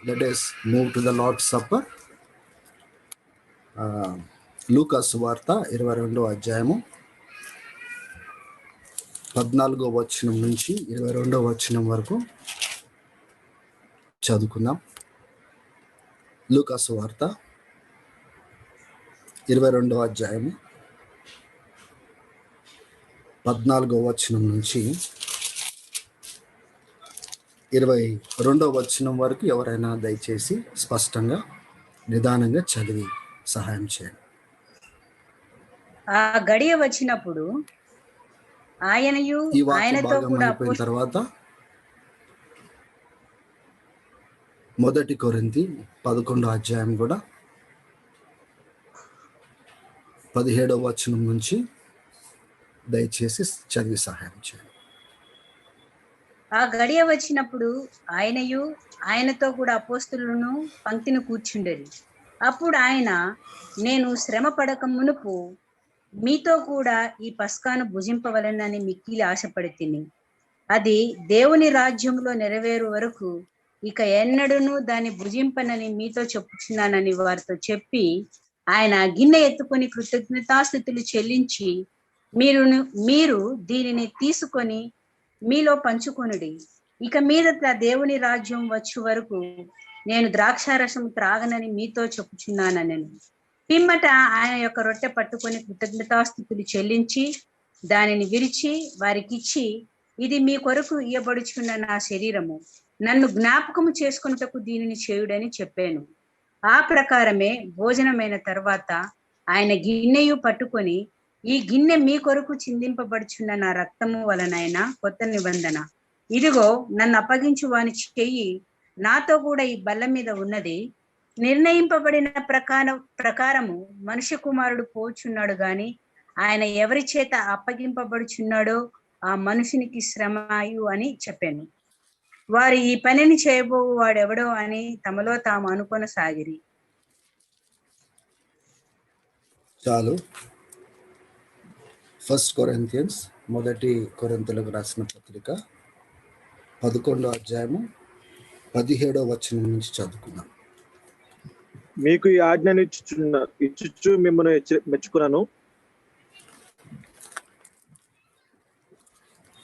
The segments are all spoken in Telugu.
Let us move to the Lord's Supper. లూకా సువార్త 22వ అధ్యాయము 14వ వచనం నుంచి 22వ వచనం వరకు చదువుకుందాం. లూకా సువార్త 22వ అధ్యాయము 14వ వచనం నుంచి 22వ వచనం వరకు ఎవరైనా దయచేసి స్పష్టంగా నిదానంగా చదివి సహాయం చేయండి. ఆ గడియ వచ్చినప్పుడు ఆయనయు ఆయనతో కూడా అయిపోయిన తర్వాత 1 కొరింథీ 11వ అధ్యాయం కూడా 17వ వచనం నుంచి దయచేసి చదివి సహాయం చేయండి. ఆ గడియ వచ్చినప్పుడు ఆయనయు ఆయనతో కూడా అపోస్తలులను పంక్తిని కూర్చుండేది. అప్పుడు ఆయన, నేను శ్రమ పడక మునుపు మీతో కూడా ఈ పస్కాను భుజింపవలెనని మిక్కిలి ఆశపడి తిని, అది దేవుని రాజ్యంలో నెరవేరు వరకు ఇక ఎన్నడూను దాన్ని భుజింపనని మీతో చెప్పుచున్నానని వారితో చెప్పి, ఆయన గిన్నె ఎత్తుకొని కృతజ్ఞతాస్తుతులు చెల్లించి, మీరు దీనిని తీసుకొని మీలో పంచుకొనుడి. ఇక మీదట దేవుని రాజ్యం వచ్చు వరకు నేను ద్రాక్షారసం త్రాగనని మీతో చెప్పుచున్నానని. పిమ్మట ఆయన యొక్క రొట్టె పట్టుకొని కృతజ్ఞతాస్తుతులు చెల్లించి దానిని విరిచి వారికిచ్చి, ఇది మీ కొరకు ఇయ్యబడుచున్న నా శరీరము, నన్ను జ్ఞాపకము చేసుకొనుటకు దీనిని చేయుడని చెప్పాను. ఆ ప్రకారమే భోజనమైన తర్వాత ఆయన గిన్నెయు పట్టుకొని, ఈ గిన్నె మీ కొరకు చిందింపబడుచున్న నా రక్తము వలనైన కొత్త నిబంధన. ఇదిగో నన్ను అప్పగించు వాని చెయ్యి నాతో కూడా ఈ బల్ల మీద ఉన్నది. నిర్ణయింపబడిన ప్రకారము మనుష్య కుమారుడు పోచున్నాడు గాని ఆయన ఎవరి చేత అప్పగింపబడుచున్నాడో ఆ మనుషునికి శ్రమయు అని చెప్పాను. వారు ఈ పనిని చేయబోవు వాడెవడో అని తమలో తాము అనుకొనసాగిరి. చాలు. 1 కొరింథియన్స్ 1 కొరింథీయులకు రాసిన పత్రిక 11వ అధ్యాయము 17వ వచనం నుంచి చదువుకుందాం. మీకు ఈ ఆజ్ఞను ఇచ్చుచు మిమ్మల్ని మెచ్చుకున్నాను.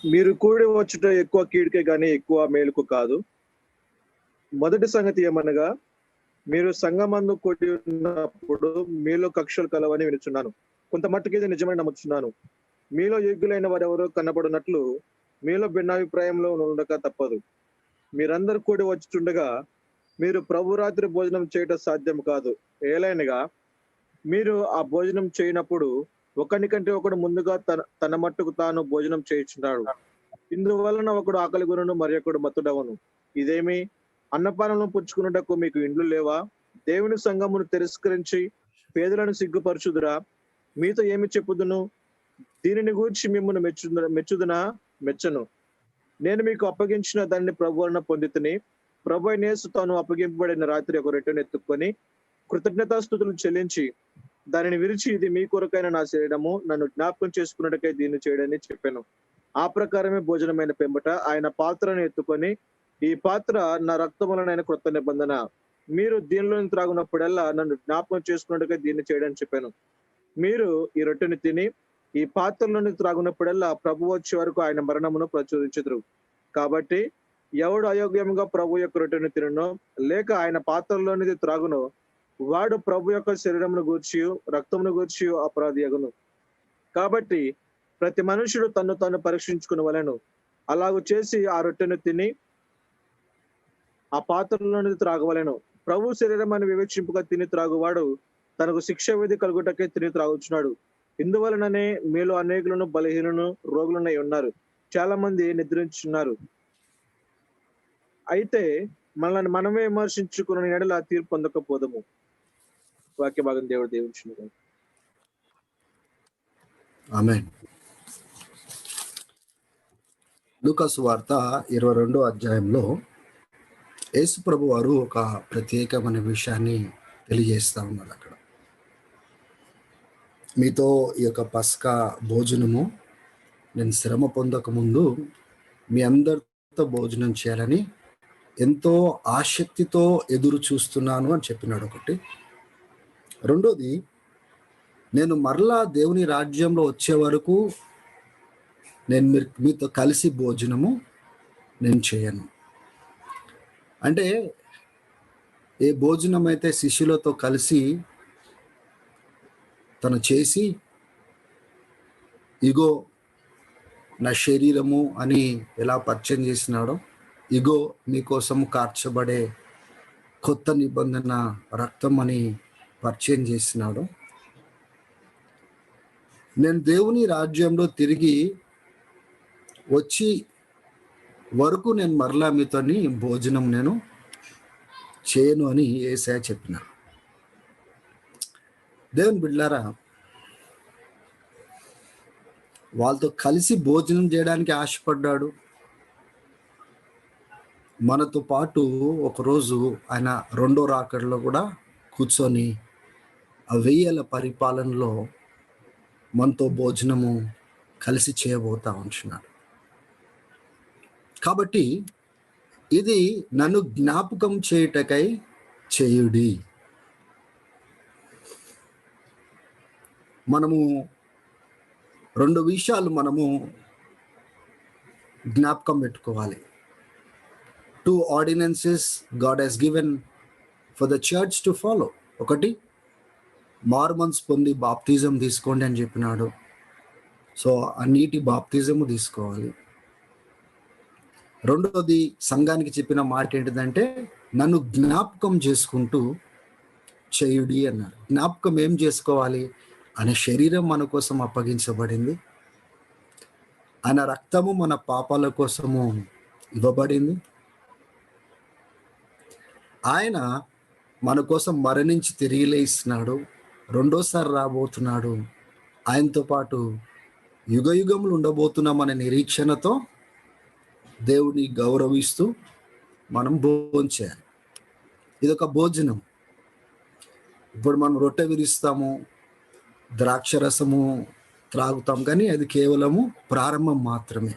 మీరు కూడి వచ్చుట ఎక్కువ కీడుకే గాని ఎక్కువ మేలుకు కాదు. మొదటి సంగతి ఏమనగా, మీరు సంఘమందు కూడి ఉన్నప్పుడు మీలో కక్షలు కలవని వినుచున్నాను. కొంత మట్టుకు ఇది నిజమని నమ్ముచున్నాను. మీలో యోగ్యులైన వారెవరో కనబడినట్లు మీలో భిన్నాభిప్రాయంలో ఉండక తప్పదు. మీరందరూ కూడి వచ్చుచుండగా మీరు ప్రభు రాత్రి భోజనం చేయటం సాధ్యం కాదు. ఏలైనగా మీరు ఆ భోజనం చేయనప్పుడు ఒకనికంటే ఒకడు ముందుగా తన మట్టుకు తాను భోజనం చేయుచున్నాడు. ఇందువలన ఒకడు ఆకలి గురును మరి ఒకడు మత్తుడవను. ఇదేమి, అన్నపానములను పుచ్చుకున్నటకు మీకు ఇండ్లు లేవా? దేవుని సంఘమును తిరస్కరించి పేదలను సిగ్గుపరచుదురా? మీతో ఏమి చెప్పుదును? దీనిని గూర్చి మిమ్మల్ని మెచ్చుదునా? మెచ్చను. నేను మీకు అప్పగించిన దాన్ని ప్రభు వలన పొందితిని. ప్రభు అయిన యేసు తాను అప్పగింపబడిన రాత్రి ఒక రొట్టెను ఎత్తుకొని కృతజ్ఞతాస్తుతులు చెల్లించి దానిని విరిచి, ఇది మీ కొరకైన నా శరీరము, నన్ను జ్ఞాపకం చేసుకున్నట్టుకై దీన్ని చేయడని చెప్పాను. ఆ ప్రకారమే భోజనమైన పెంబట ఆయన పాత్రను ఎత్తుకొని, ఈ పాత్ర నా రక్తములనైన క్రొత్త నిబంధన, మీరు దీనిలోని త్రాగునప్పుడల్లా నన్ను జ్ఞాపకం చేసుకున్నట్టుగా దీన్ని చేయడని చెప్పాను. మీరు ఈ రొట్టెని తిని ఈ పాత్రలోని త్రాగునప్పుడల్లా ప్రభు వచ్చే వరకు ఆయన మరణమును ప్రచురించుదురు. కాబట్టి ఎవడు అయోగ్యంగా ప్రభు యొక్క రొట్టెను తిననో లేక ఆయన పాత్రలోనిది త్రాగునో వాడు ప్రభు యొక్క శరీరమును గూర్చి రక్తమును గూర్చి అపరాధి అగును. కాబట్టి ప్రతి మనుషుడు తన్ను తాను పరీక్షించుకునవలెను. అలాగూ చేసి ఆ రొట్టెను తిని ఆ పాత్రలోనిది త్రాగవలెను. ప్రభు శరీరం అని వివేచింపుగా తిని త్రాగువాడు తనకు శిక్ష విధి కలుగుటకే తిని త్రాగుచున్నాడు. ఇందువలననే మీలో అనేకులను బలహీనులను రోగులనై ఉన్నారు, చాలా మంది నిద్రించున్నారు. అయితే మనల్ని మనమే విమర్శించుకున్న ఎడల తీర్పు పొందకపోదము. వాక్య భాగం దేవుడు దీవించును. ఆమేన్. లూకా సువార్త 22వ అధ్యాయంలో యేసు ప్రభు వారు ఒక ప్రత్యేకమైన విషయాన్ని తెలియజేస్తా ఉన్నారు. అక్కడ మీతో ఈ యొక్క పస్కా భోజనము నేను శ్రమ పొందక ముందు మీ అందరితో భోజనం చేయాలని ఎంతో ఆసక్తితో ఎదురు చూస్తున్నాను అని చెప్పినాడు ఒకటి. రెండోది, నేను మరలా దేవుని రాజ్యంలో వచ్చే వరకు నేను మీతో కలిసి భోజనము నేను చేయను. అంటే ఏ భోజనం అయితే శిష్యులతో కలిసి తను చేసి, ఇగో నా శరీరము అని ఎలా పరిచయం చేసినాడో, ఇగో మీకోసం కార్చబడే కొత్త నిబంధన రక్తం అని పరిచయం చేసినాడు, నేను దేవుని రాజ్యంలో తిరిగి వచ్చి వరకు నేను మరలా మీతోని భోజనం నేను చేయను అని యేసయ్య చెప్పినాడు. దేవుని బిడ్డలారా, వాళ్ళతో కలిసి భోజనం చేయడానికి ఆశపడ్డాడు. మనతో పాటు ఒకరోజు ఆయన రెండో రాకడలో కూడా కూర్చొని ఆ 1000 పరిపాలనలో మనతో భోజనము కలిసి చేయబోతా ఉంటున్నాడు. కాబట్టి ఇది నన్ను జ్ఞాపకం చేయుటకై చేయుడి. మనము 2 విషయాలు మనము జ్ఞాపకం పెట్టుకోవాలి. 2 ordinances God has given for the church to follow. ఒకటి, మార్మన్స్ పొంది బాప్తిజం తీసుకోండి అని చెప్పినాడు. సో ఆ నీటి బాప్తిజము తీసుకోవాలి. రెండోది, సంఘానికి చెప్పిన మాట ఏంటిదంటే, నన్ను జ్ఞాపకం చేసుకుంటూ చేయుడి అన్నారు. జ్ఞాపకం ఏం చేసుకోవాలి? ఆయన శరీరం మన కోసం అప్పగించబడింది, ఆయన రక్తము మన పాపాల కోసము ఇవ్వబడింది, ఆయన మన కోసం మరణించి తిరిగి లేస్తున్నాడు, రెండోసారి రాబోతున్నాడు, ఆయనతో పాటు యుగ యుగములు ఉండబోతున్నామనే నిరీక్షణతో దేవుని గౌరవిస్తూ మనం భోంచేయాలి. ఇదొక భోజనం. ఇప్పుడు మనం రొట్టె విరుస్తాము, ద్రాక్షరసము త్రాగుతాం, కానీ అది కేవలము ప్రారంభం మాత్రమే.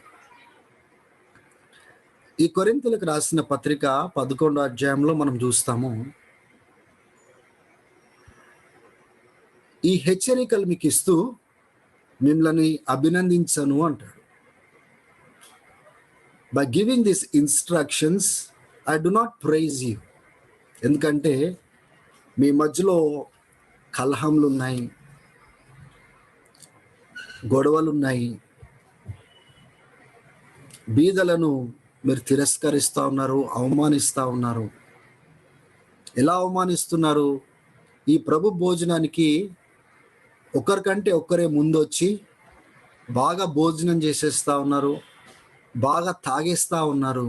ఈ కొరింథీయులకు రాసిన పత్రిక 11వ అధ్యాయంలో మనం చూస్తాము, ఈ హెచ్చరికలు మీకు ఇస్తూ మిమ్మల్ని అభినందించను అంటాడు. By giving these instructions, I do not praise you. ఎందుకంటే మీ మధ్యలో కలహంలు ఉన్నాయి, గొడవలు ఉన్నాయి, బీదలను మీరు తిరస్కరిస్తూ ఉన్నారు, అవమానిస్తూ ఉన్నారు. ఎలా అవమానిస్తున్నారు? ఈ ప్రభు భోజనానికి ఒకరికంటే ఒకరే ముందొచ్చి బాగా భోజనం చేసేస్తూ ఉన్నారు, బాగా తాగేస్తూ ఉన్నారు.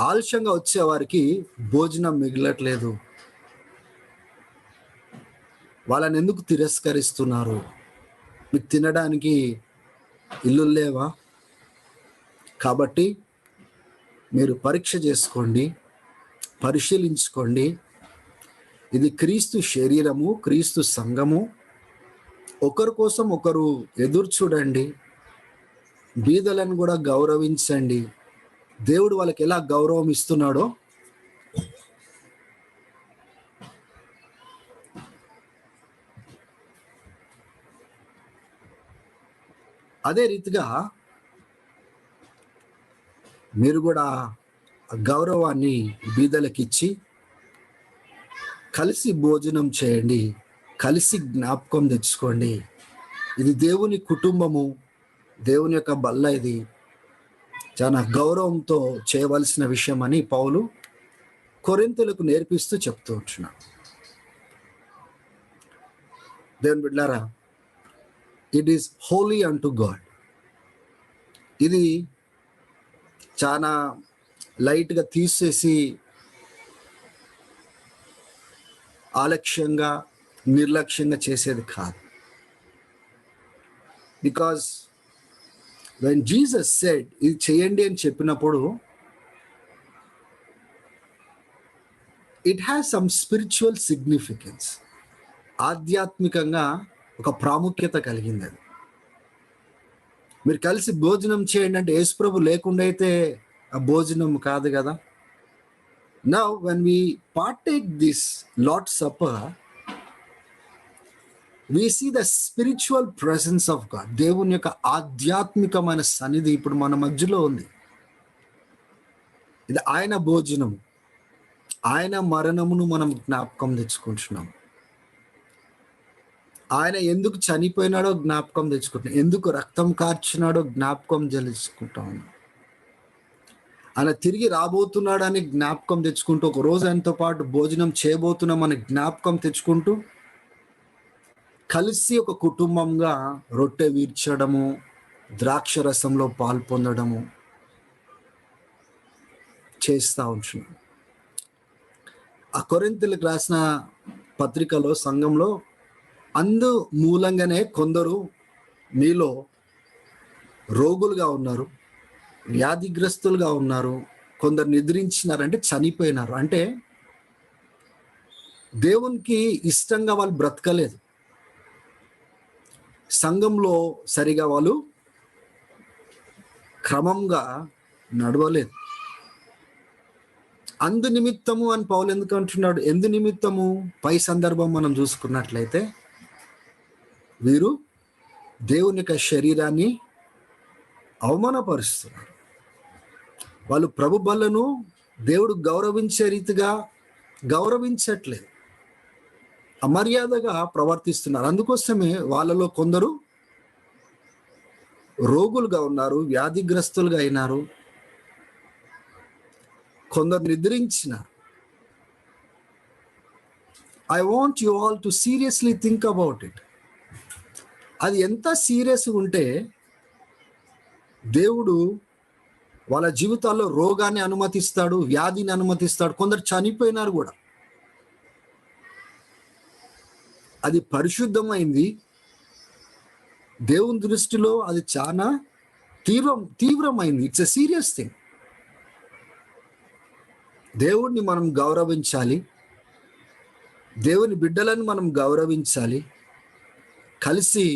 ఆలస్యంగా వచ్చే వారికి భోజనం మిగలట్లేదు. వాళ్ళని ఎందుకు తిరస్కరిస్తున్నారు? మీకు తినడానికి ఇల్లు లేవా? కాబట్టి మీరు పరీక్ష చేసుకోండి, పరిశీలించుకోండి. ఇది క్రీస్తు శరీరము, క్రీస్తు సంఘము. ఒకరి కోసం ఒకరు ఎదురు చూడండి, బీదలను కూడా గౌరవించండి. దేవుడు వాళ్ళకి ఎలా గౌరవం ఇస్తున్నాడో అదే రీతిగా మీరు కూడా గౌరవాన్ని బీదలకు ఇచ్చి కలిసి భోజనం చేయండి, కలిసి జ్ఞాపకం తెచ్చుకోండి. ఇది దేవుని కుటుంబము, దేవుని యొక్క బల్ల. ఇది చాలా గౌరవంతో చేయవలసిన విషయం అని పౌలు కొరింథీయులకు నేర్పిస్తూ చెప్తూ ఉంటున్నాడు. దేవుని బిడ్డలారా, it is Holi unto God. ఇది చాలా లైట్గా తీసేసి ఆలక్ష్యంగా నిర్లక్ష్యంగా చేసేది కాదు. బికాజ్ when Jesus said ఇది చేయండి అని చెప్పినప్పుడు it has some spiritual significance. ఆధ్యాత్మికంగా ఒక ప్రాముఖ్యత కలిగింది అది. మీరు కలిసి భోజనం చేయండి అంటే యేసుప్రభు లేకుండా అయితే ఆ భోజనం కాదు కదా. Now when we partake this Lord supper, we see the spiritual presence of God. దేవుని యొక్క ఆధ్యాత్మికమైన సన్నిధి ఇప్పుడు మన మధ్యలో ఉంది. ఇది ఆయన భోజనం, ఆయన మరణమును మనం జ్ఞాపకం తెచ్చుకుంటున్నాం. ఆయన ఎందుకు చనిపోయినాడో జ్ఞాపకం తెచ్చుకుంటున్నాం, ఎందుకు రక్తం కార్చినాడో జ్ఞాపకం తెలుసుకుంటాం. ఆయన తిరిగి రాబోతున్నాడని జ్ఞాపకం తెచ్చుకుంటూ, ఒక రోజు ఆయనతో పాటు భోజనం చేయబోతున్నామని జ్ఞాపకం తెచ్చుకుంటూ, కలిసి ఒక కుటుంబంగా రొట్టె వీర్చడము, ద్రాక్ష రసంలో పాల్పొందడము చేస్తూ ఉంటున్నాం. ఆ కొరింథీయులకు రాసిన పత్రికలో, సంఘంలో అందు మూలంగానే కొందరు మీలో రోగులుగా ఉన్నారు, వ్యాధిగ్రస్తులుగా ఉన్నారు, కొందరు నిద్రించినారంటే చనిపోయినారు. అంటే దేవునికి ఇష్టంగా వాళ్ళు బ్రతకలేదు, సంఘంలో సరిగా వాళ్ళు క్రమంగా నడవలేదు. అందు నిమిత్తము అని పౌలు ఎందుకు అంటున్నాడు? ఎందు నిమిత్తము? పై సందర్భం మనం చూసుకున్నట్లయితే, వీరు దేవుని యొక్క శరీరాన్ని అవమానపరుస్తున్నారు. వాళ్ళు ప్రభు బలను దేవుడు గౌరవించే రీతిగా గౌరవించట్లేదు, అమర్యాదగా ప్రవర్తిస్తున్నారు. అందుకోసమే వాళ్ళలో కొందరు రోగులుగా ఉన్నారు, వ్యాధిగ్రస్తులుగా అయినారు, కొందరు నిద్రించినారు. I want you all to seriously think about it. అది ఎంత సీరియస్గా ఉంటే దేవుడు వాళ్ళ జీవితాల్లో రోగాన్ని అనుమతిస్తాడు, వ్యాధిని అనుమతిస్తాడు. కొందరు చనిపోయినారు కూడా. అది పరిశుద్ధమైంది, దేవుని దృష్టిలో అది చాలా తీవ్రమైంది. It's a serious thing. దేవుడిని మనం గౌరవించాలి, దేవుని బిడ్డలను మనం గౌరవించాలి, కలిసి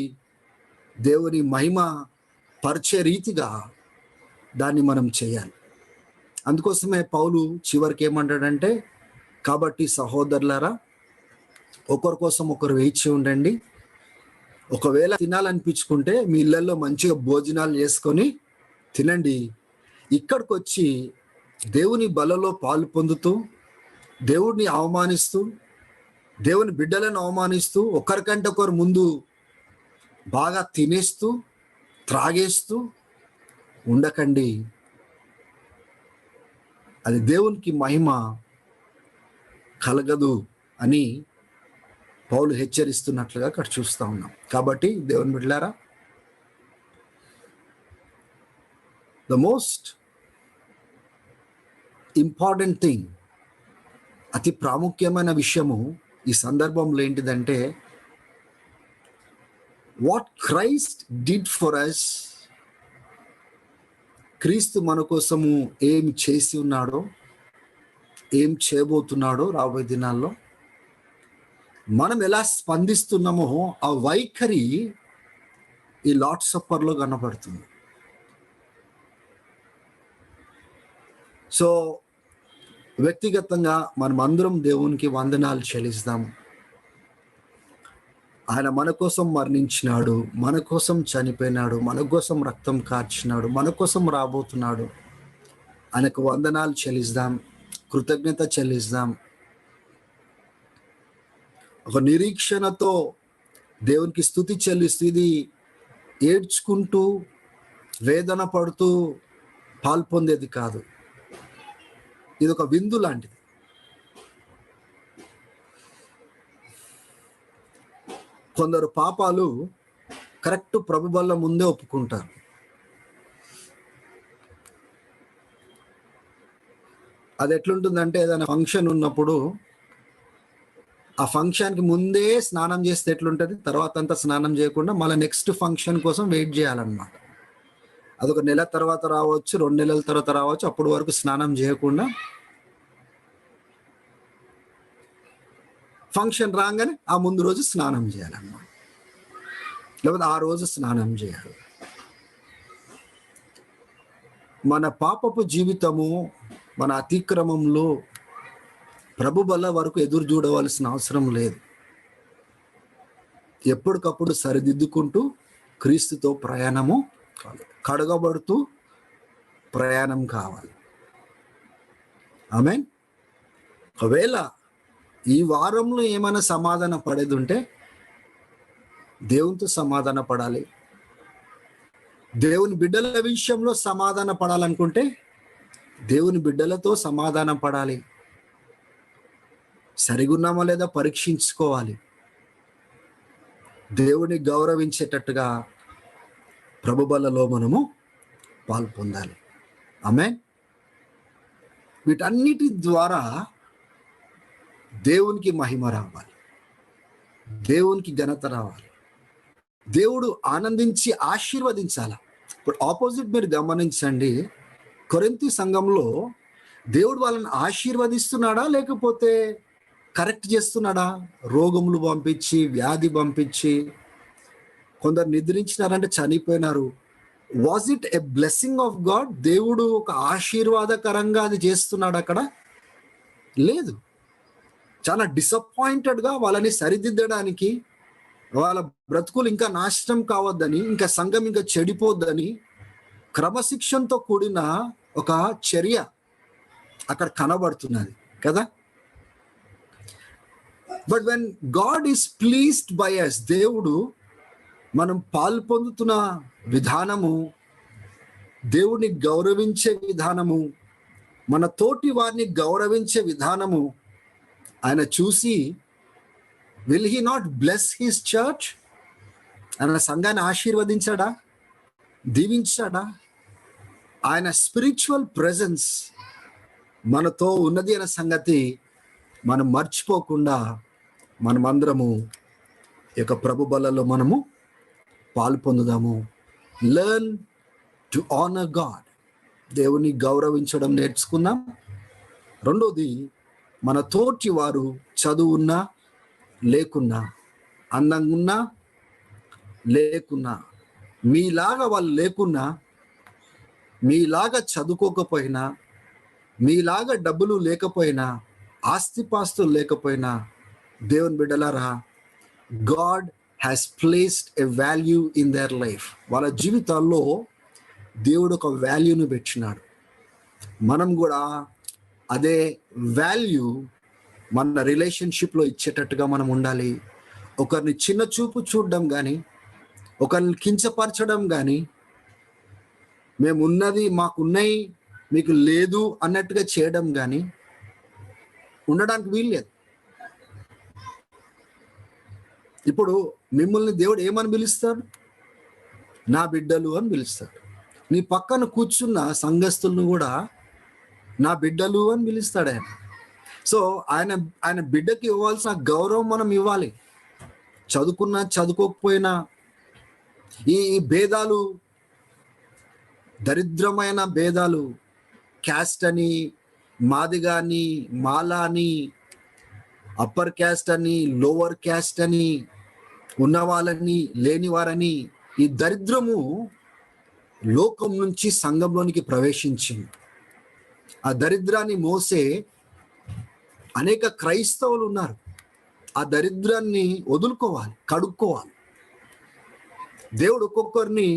దేవుని మహిమ పరిచే రీతిగా దాన్ని మనం చేయాలి. అందుకోసమే పౌలు చివరికి ఏమంటాడంటే, కాబట్టి సహోదరులారా, ఒకరి కోసం ఒకరు వేచి ఉండండి. ఒకవేళ తినాలనిపించుకుంటే మీ ఇళ్ళల్లో మంచిగా భోజనాలు చేసుకొని తినండి. ఇక్కడికి వచ్చి దేవుని బలలో పాలు పొందుతూ, దేవుడిని అవమానిస్తూ, దేవుని బిడ్డలను అవమానిస్తూ, ఒకరికంటే ఒకరు ముందు బాగా తినేస్తూ త్రాగేస్తూ ఉండకండి. అది దేవునికి మహిమ కలగదు అని పౌలు హెచ్చరిస్తున్నట్లుగా అక్కడ చూస్తూ ఉన్నాం. కాబట్టి దేవుని బిడ్డలారా, ద మోస్ట్ ఇంపార్టెంట్ థింగ్, అతి ప్రాముఖ్యమైన విషయము ఈ సందర్భంలో ఏంటిదంటే, what Christ did for us, క్రీస్తు మన కోసము ఏం చేసి ఉన్నాడో, ఏం చేయబోతున్నాడో రాబోయే దినాల్లో, మనం ఎలా స్పందిస్తున్నామో ఆ వైఖరి ఈ లార్డ్ సప్పర్లో కనబడుతుంది. సో వ్యక్తిగతంగా మనం అందరం దేవునికి వందనాలు చెల్లిస్తాము. ఆయన మన కోసం మరణించినాడు, మన కోసం చనిపోయినాడు, మన కోసం రక్తం కార్చినాడు, మన కోసం రాబోతున్నాడు. ఆయనకు వందనాలు చెల్లిస్తాం, కృతజ్ఞత చెల్లిస్తాం. ఒక నిరీక్షణతో దేవునికి స్తుతి చెల్లిస్తూ, ఇది ఏడ్చుకుంటూ వేదన పడుతూ పాల్పొందేది కాదు, ఇది ఒక విందు లాంటిది. కొందరు పాపాలు కరెక్ట్ ప్రభు బల్ల ముందే ఒప్పుకుంటారు. అది ఎట్లుంటుందంటే, ఏదైనా ఫంక్షన్ ఉన్నప్పుడు ఆ ఫంక్షన్కి ముందే స్నానం చేస్తే ఎట్లుంటుంది, తర్వాత అంతా స్నానం చేయకుండా మళ్ళీ నెక్స్ట్ ఫంక్షన్ కోసం వెయిట్ చేయాలన్నమాట. అదొక నెల తర్వాత రావచ్చు, 2 నెలల తర్వాత రావచ్చు. అప్పటి వరకు స్నానం చేయకుండా ఫంక్షన్ రాగానే ఆ ముందు రోజు స్నానం చేయాలన్నమాట, లేకపోతే ఆ రోజు స్నానం చేయాలి. మన పాపపు జీవితము, మన అతిక్రమంలో ప్రభు బల్ల వరకు ఎదురు చూడవలసిన అవసరం లేదు. ఎప్పటికప్పుడు సరిదిద్దుకుంటూ క్రీస్తుతో ప్రయాణము కడగబడుతూ ప్రయాణం కావాలి. ఆమేన్. ఒకవేళ ఈ వారంలో ఏమైనా సమాధాన పడేది ఉంటే దేవునితో సమాధాన పడాలి. దేవుని బిడ్డల విషయంలో సమాధాన పడాలనుకుంటే దేవుని బిడ్డలతో సమాధాన పడాలి. సరిగున్నామా లేదా పరీక్షించుకోవాలి. దేవుని గౌరవించేటట్టుగా ప్రభు బలలో మనము పాల్పొందాలి. ఆమేన్. వీటన్నిటి ద్వారా దేవునికి మహిమ రావాలి, దేవునికి ఘనత రావాలి, దేవుడు ఆనందించి ఆశీర్వదించాల. ఇప్పుడు ఆపోజిట్ మీరు గమనించండి, కొరింథీ సంఘంలో దేవుడు వాళ్ళని ఆశీర్వదిస్తున్నాడా లేకపోతే కరెక్ట్ చేస్తున్నాడా? రోగములు పంపించి, వ్యాధి పంపించి, కొందరు నిద్రించినారంటే చనిపోయినారు. Was it a blessing of God? దేవుడు ఒక ఆశీర్వాదకరంగా అది చేస్తున్నాడు అక్కడ? లేదు. చాలా డిసప్పాయింటెడ్గా వాళ్ళని సరిదిద్దడానికి, వాళ్ళ బ్రతుకులు ఇంకా నాశనం కావద్దని, ఇంకా సంఘం ఇంకా చెడిపోద్దని క్రమశిక్షణతో కూడిన ఒక చర్య అక్కడ కనబడుతున్నది కదా. But when God is pleased by us, దేవుడు మనం పాల్పొందుతున్న విధానము, దేవుడిని గౌరవించే విధానము, మన తోటి వారిని గౌరవించే విధానము ఆయన చూసి, will he not bless his church? ఆయన సంఘాన్ని ఆశీర్వదించాడా, దీవించాడా? ఆయన స్పిరిచువల్ ప్రెజెన్స్ మనతో ఉన్నది అనే సంగతి మనం మర్చిపోకుండా మనమందరము ఈ యొక్క ప్రభు బలలో మనము పాలు పొందుదాము. Learn to honour God. దేవుని గౌరవించడం నేర్చుకుందాం. రెండోది, మన తోటి వారు చదువున్నా లేకున్నా, అందంగా ఉన్నా లేకున్నా, మీలాగా వాళ్ళు లేకున్నా, మీలాగా చదువుకోకపోయినా, మీలాగా డబ్బులు లేకపోయినా, ఆస్తిపాస్తులు లేకపోయినా, దేవుని బిడ్డలారా, God has placed a value in their life. వాళ్ళ జీవితాల్లో దేవుడు ఒక వాల్యూను పెట్టినాడు. మనం కూడా అదే వాల్యూ మన రిలేషన్షిప్లో ఇచ్చేటట్టుగా మనం ఉండాలి. ఒకరిని చిన్న చూపు చూడడం కానీ, ఒకరిని కించపరచడం కానీ, మేము ఉన్నది మాకున్నాయి మీకు లేదు అన్నట్టుగా చేయడం కానీ ఉండడానికి వీల్లేదు. ఇప్పుడు మిమ్మల్ని దేవుడు ఏమని పిలుస్తాడు? నా బిడ్డలు అని పిలుస్తాడు. నీ పక్కన కూర్చున్న సంఘస్థులను కూడా నా బిడ్డలు అని పిలుస్తాడు ఆయన. సో ఆయన బిడ్డకి ఇవ్వాల్సిన గౌరవం మనం ఇవ్వాలి. చదువుకున్నా చదువుకోకపోయినా ఈ భేదాలు, దరిద్రమైన భేదాలు, క్యాస్ట్ అని, మాదిగా అని, మాలా అని, అప్పర్ క్యాస్ట్ అని, లోవర్ క్యాస్ట్ అని, ఉన్నవాళ్ళని లేనివారని, ఈ దరిద్రము లోకం నుంచి సంఘంలోనికి ప్రవేశించింది. ఆ దరిద్రాన్ని మోసే అనేక క్రైస్తవులు ఉన్నారు. ఆ దరిద్రాన్ని వదులుకోవాలి, కడుక్కోవాలి. దేవుడు ఒక్కొక్కరిని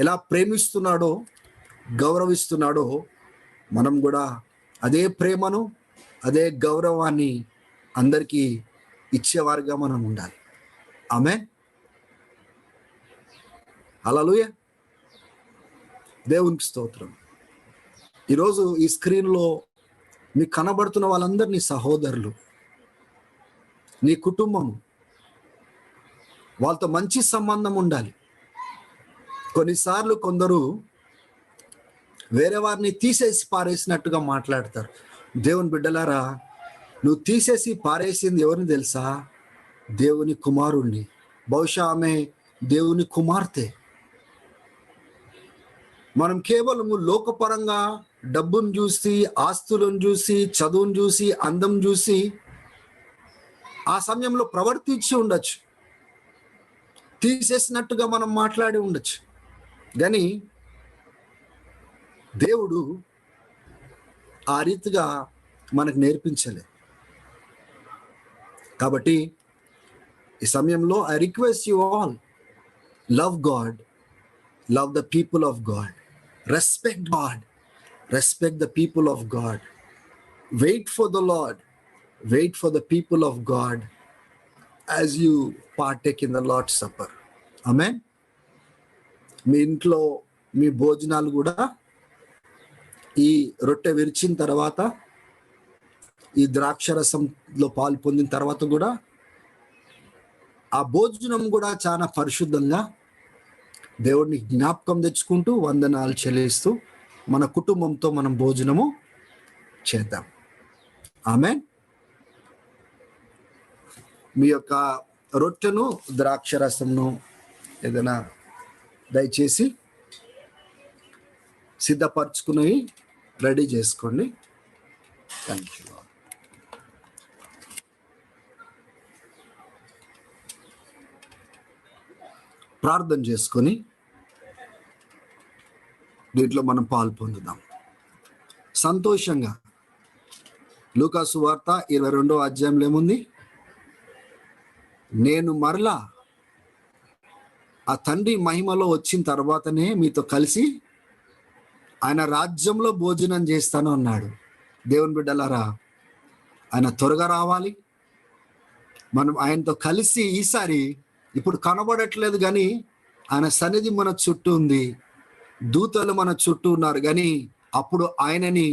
ఎలా ప్రేమిస్తున్నాడో, గౌరవిస్తున్నాడో, మనం కూడా అదే ప్రేమను, అదే గౌరవాన్ని అందరికీ ఇచ్చేవారుగా మనం ఉండాలి. ఆమేన్. హల్లెలూయా. దేవునికి స్తోత్రం. ఈరోజు ఈ స్క్రీన్లో మీకు కనబడుతున్న వాళ్ళందరూ నీ సహోదరులు, నీ కుటుంబము. వాళ్ళతో మంచి సంబంధం ఉండాలి. కొన్నిసార్లు కొందరు వేరే వారిని తీసేసి పారేసినట్టుగా మాట్లాడతారు. దేవుని బిడ్డలారా, నువ్వు తీసేసి పారేసింది ఎవరిని తెలుసా? దేవుని కుమారుణ్ణి. బహుశా ఆమె దేవుని కుమార్తె. మనం కేవలము లోకపరంగా డబ్బును చూసి, ఆస్తులను చూసి, చదువును చూసి, అందం చూసి ఆ సమయంలో ప్రవర్తించి ఉండొచ్చు, తీసేసినట్టుగా మనం మాట్లాడి ఉండొచ్చు. కానీ దేవుడు ఆ రీతిగా మనకు నేర్పించలే. కాబట్టి ఈ సమయంలో I request you all, love God, love the people of God, respect God, respect the people of God, wait for the Lord, wait for the people of God as you partake in the Lord's supper. Amen. మీ ఇంట్లో మీ భోజనాలు కూడా ఈ రొట్టె విరిచిన తర్వాత, ఈ ద్రాక్షరసంలో పాలు పొందిన తర్వాత కూడా ఆ భోజనం కూడా చాలా పరిశుద్ధంగా దేవుడిని జ్ఞాపకం తెచ్చుకుంటూ వందనాలు చెల్లిస్తూ మన కుటుంబంతో మనం భోజనము చేద్దాం. ఆమేన్. మీ యొక్క రొట్టెను ద్రాక్షరసంను ఏదైనా దయచేసి సిద్ధపరచుకుని రెడీ చేసుకోండి. Thank you. ప్రార్థన చేసుకొని దీంట్లో మనం పాలు పొందుదాం. సంతోషంగా లూకా సువార్త 22వ అధ్యాయంలో ఏముంది? నేను మరలా ఆ తండ్రి మహిమలో వచ్చిన తర్వాతనే మీతో కలిసి ఆయన రాజ్యంలో భోజనం చేస్తాను అన్నాడు. దేవుని బిడ్డలారా, ఆయన త్వరగా రావాలి. మనం ఆయనతో కలిసి ఈసారి ఇప్పుడు కనబడట్లేదు కానీ ఆయన సన్నిధి మన చుట్టూ ఉంది, దూతలు మన చుట్టూ ఉన్నారు. కానీ అప్పుడు ఆయనని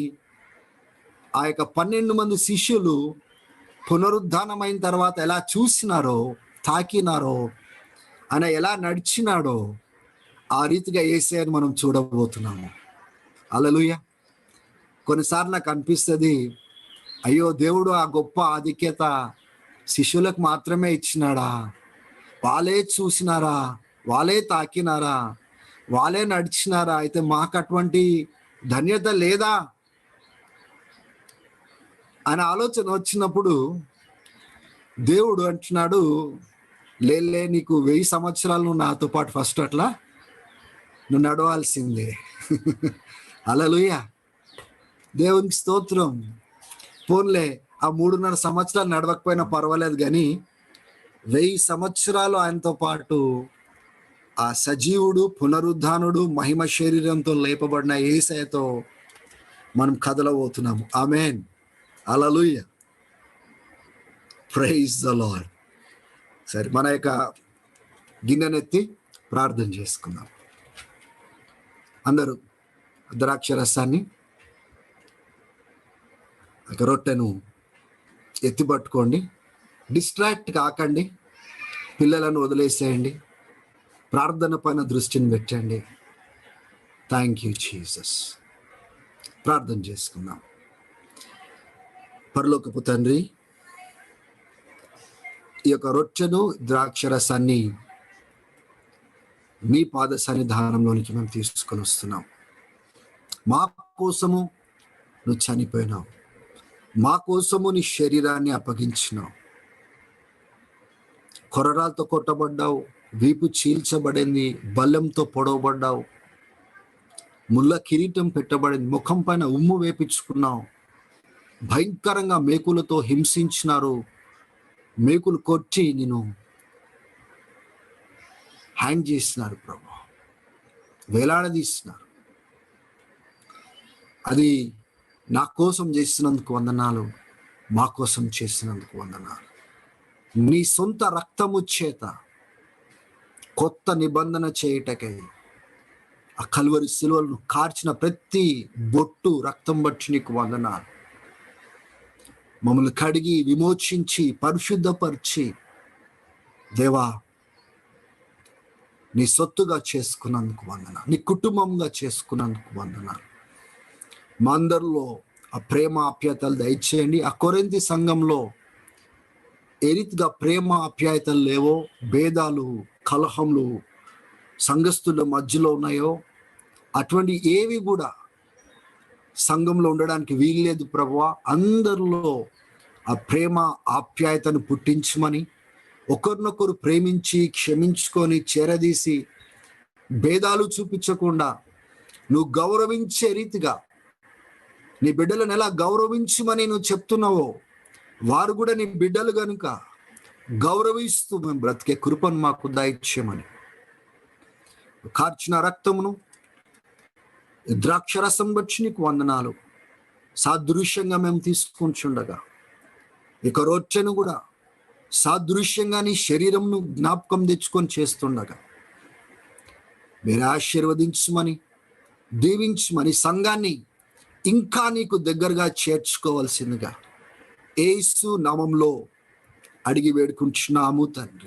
ఆ యొక్క 12 మంది శిష్యులు పునరుద్ధానమైన తర్వాత ఎలా చూసినారో, తాకినారో, ఆయన ఎలా నడిచినాడో ఆ రీతిగా యేసయ్యను మనం చూడబోతున్నాము. హల్లెలూయా. కొన్నిసార్లు నాకు అనిపిస్తుంది, అయ్యో దేవుడు ఆ గొప్ప ఆధిక్యత శిష్యులకు మాత్రమే ఇచ్చినాడా? వాళ్ళే చూసినారా, వాళ్ళే తాకినారా, వాళ్ళే నడిచినారా? అయితే మాకు అటువంటి ధన్యత లేదా అనే ఆలోచన వచ్చినప్పుడు దేవుడు అంటున్నాడు, లేలే, నీకు 1000 సంవత్సరాలు నువ్వు నాతో పాటు ఫస్ట్ అట్లా నువ్వు నడవాల్సిందే. హల్లెలూయా. దేవునికి స్తోత్రం. పోన్లే, ఆ 3.5 సంవత్సరాలు నడవకపోయినా పర్వాలేదు, కానీ 1000 సంవత్సరాలు ఆయనతో పాటు ఆ సజీవుడు, పునరుద్ధానుడు, మహిమ శరీరంతో లేపబడిన యేసయ్యతో మనం కదలబోతున్నాము. Amen. Hallelujah. Praise the Lord. సరే, మన యొక్క గిన్నెనెత్తి ప్రార్థన చేసుకుందాం. అందరూ ద్రాక్షరసాన్ని, ఒక రొట్టెను ఎత్తి పట్టుకోండి. డిస్ట్రాక్ట్ కాకండి, పిల్లలను వదిలేసేయండి, ప్రార్థన పైన దృష్టిని పెట్టండి. Thank you Jesus. ప్రార్థన చేసుకుందాం. పరలోకపు తండ్రి, ఈ యొక్క రొట్టెను ద్రాక్షరసాన్ని నీ పాద సన్నిధానంలోనికి మేము తీసుకొని వస్తున్నాం. మా కోసము నువ్వు చనిపోయినావు, మా కోసము నీ శరీరాన్ని అప్పగించినావు. కొరరాలతో కొట్టబడ్డావు, వీపు చీల్చబడింది, బల్లెంతో పొడవబడ్డావు, ముళ్ళ కిరీటం పెట్టబడింది, ముఖం పైన ఉమ్ము వేపించుకున్నావు, భయంకరంగా మేకులతో హింసించినారు, మేకులు కొట్టి నేను హ్యాంగ్ చేసినారు ప్రభు, వేలాడదీసినారు. అది నా కోసం చేసినందుకు వందనాలు, మా కోసం చేసినందుకు వందనాలు. నీ సొంత రక్తము చేత కొత్త నిబంధన చేయుటకై ఆ కల్వరి శిలువలను కార్చిన ప్రతి బొట్టు రక్తం బట్టి నీకు వందనాలు. మమ్మల్ని కడిగి విమోచించి పరిశుద్ధపరిచి దేవా నీ సొత్తుగా చేసుకున్నందుకు వందనాలు, నీ కుటుంబంగా చేసుకున్నందుకు వందనాలు. మా అందరిలో ఆ ప్రేమ ఆప్యాయతలు దయచేయండి. ఆ కొరింథీ సంఘంలో ఏ రీతిగా ప్రేమ ఆప్యాయతలు లేవో, భేదాలు, కలహములు సంఘస్థుల మధ్యలో ఉన్నాయో అటువంటి ఏవి కూడా సంఘంలో ఉండడానికి వీల్లేదు ప్రభువా. అందరిలో ఆ ప్రేమ ఆప్యాయతను పుట్టించమని, ఒకరినొకరు ప్రేమించి క్షమించుకొని చేరదీసి భేదాలు చూపించకుండా నువ్వు గౌరవించే రీతిగా నీ బిడ్డలను ఎలా గౌరవించమని నువ్వు చెప్తున్నావో వారు కూడా నీ బిడ్డలు కనుక గౌరవిస్తూ మేము బ్రతికే కృపను మాకు దయచేయమని, కార్చిన రక్తమును ద్రాక్షరసం బట్టి నీకు వందనాలు. సాదృశ్యంగా మేము తీసుకుంటుండగా ఇక రొట్టెను కూడా సాదృశ్యంగా నీ శరీరంను జ్ఞాపకం తెచ్చుకొని చేస్తుండగా మీరు ఆశీర్వదించమని, దీవించమని, సంఘాన్ని ఇంకా నీకు దగ్గరగా చేర్చుకోవాల్సిందిగా యేసు నామములో అడిగి వేడుకుంటున్నాము తండ్రి.